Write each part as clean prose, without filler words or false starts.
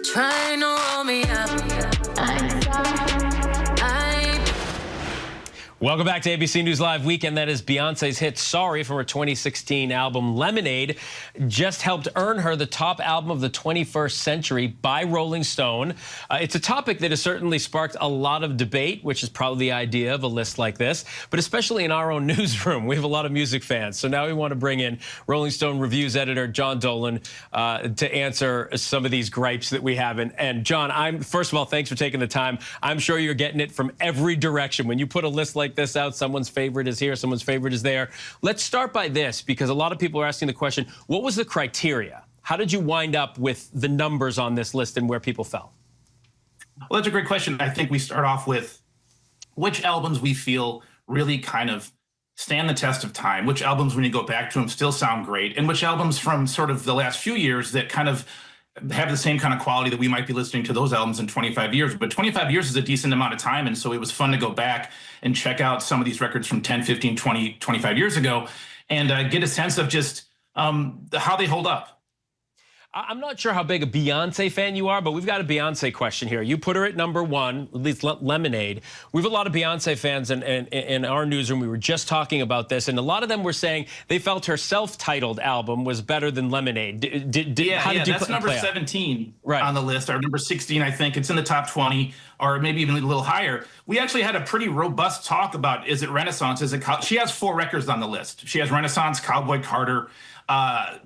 Trying to roll me up. Welcome back to ABC News Live Weekend. That is Beyonce's hit Sorry from her 2016 album Lemonade. Just helped earn her the top album of the 21st century by Rolling Stone. It's a topic that has certainly sparked a lot of debate, which is probably the idea of a list like this, but especially in our own newsroom. We have a lot of music fans. So now we want to bring in Rolling Stone Reviews editor Jon Dolan to answer some of these gripes that we have. And Jon, first of all, thanks for taking the time. I'm sure you're getting it from every direction. When you put a list like this out, someone's favorite is here, someone's favorite is there. Let's start by this, because a lot of people are asking the question, what was the criteria? How did you wind up with the numbers on this list and where people fell? Well, that's a great question. I think we start off with which albums we feel really kind of stand the test of time, which albums, when you go back to them, still sound great, and which albums from sort of the last few years that kind of have the same kind of quality that we might be listening to those albums in 25 years. But 25 years is a decent amount of time, and so it was fun to go back and check out some of these records from 10, 15, 20, 25 years ago and get a sense of just how they hold up. I'm not sure how big a Beyonce fan you are, but we've got a Beyonce question here. You put her at #1, at least Lemonade. We have a lot of Beyonce fans in our newsroom. We were just talking about this, and a lot of them were saying they felt her self-titled album was better than Lemonade. That's number 17 on the list, or number 16, I think. It's in the top 20, or maybe even a little higher. We actually had a pretty robust talk about, is it Renaissance? She has 4 records on the list. She has Renaissance, Cowboy Carter,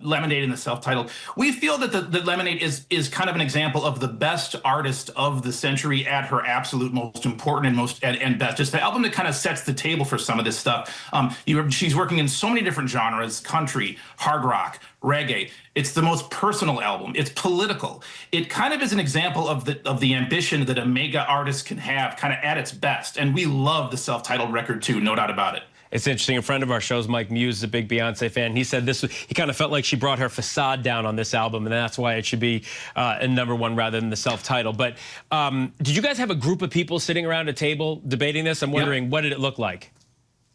Lemonade, and the self-titled. We feel that the Lemonade is kind of an example of the best artist of the century at her absolute most important and best. It's the album that kind of sets the table for some of this stuff. She's working in so many different genres: country, hard rock, reggae. It's the most personal album. It's political. It kind of is an example of the ambition that a mega artist can have, kind of at its best. And we love the self-titled record too, no doubt about it. It's interesting. A friend of our shows, Mike Muse, is a big Beyonce fan. He said he kind of felt like she brought her facade down on this album, and that's why it should be in #1 rather than the self-titled. But did you guys have a group of people sitting around a table debating this? I'm wondering, what did it look like?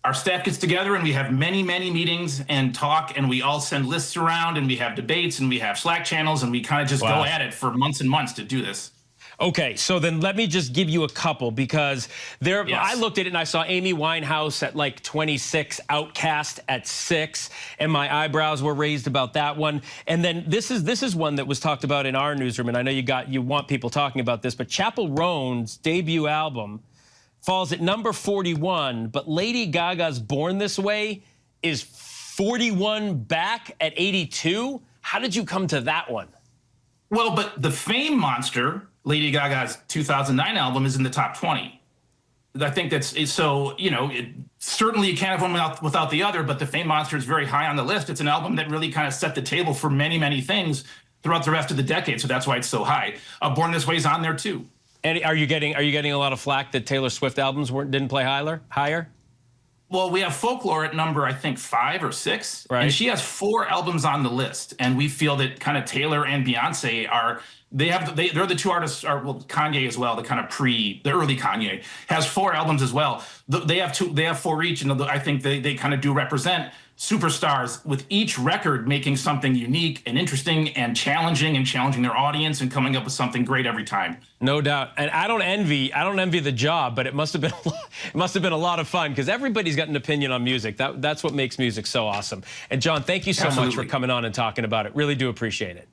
Our staff gets together and we have many, many meetings and talk, and we all send lists around, and we have debates, and we have Slack channels, and we kind of just go at it for months and months to do this. Okay, so then let me just give you a couple, because I looked at it and I saw Amy Winehouse at like 26, Outkast at 6, and my eyebrows were raised about that one. And then this is one that was talked about in our newsroom, and I know you want people talking about this, but Chappell Roan's debut album falls at number 41, but Lady Gaga's Born This Way is 41 back at 82. How did you come to that one? Well, but the Fame monster, Lady Gaga's 2009 album, is in the top 20. I think so, certainly you can't have one without the other, but the Fame monster is very high on the list. It's an album that really kind of set the table for many, many things throughout the rest of the decade, so that's why it's so high. Born This Way is on there too. And are you getting a lot of flack that Taylor Swift albums didn't play higher? Well, we have Folklore at number, I think, 5 or 6, right? And she has 4 albums on the list, and we feel that kind of Taylor and Beyonce they're the 2 artists, Kanye as well, the early Kanye has 4 albums as well. They have 4 each, and I think they kind of do represent superstars, with each record making something unique and interesting and challenging their audience and coming up with something great every time. No doubt. And I don't envy the job, but it must have been a lot of fun, because everybody's got an opinion on music. That's what makes music so awesome. And Jon, thank you so much for coming on and talking about it. Really do appreciate it.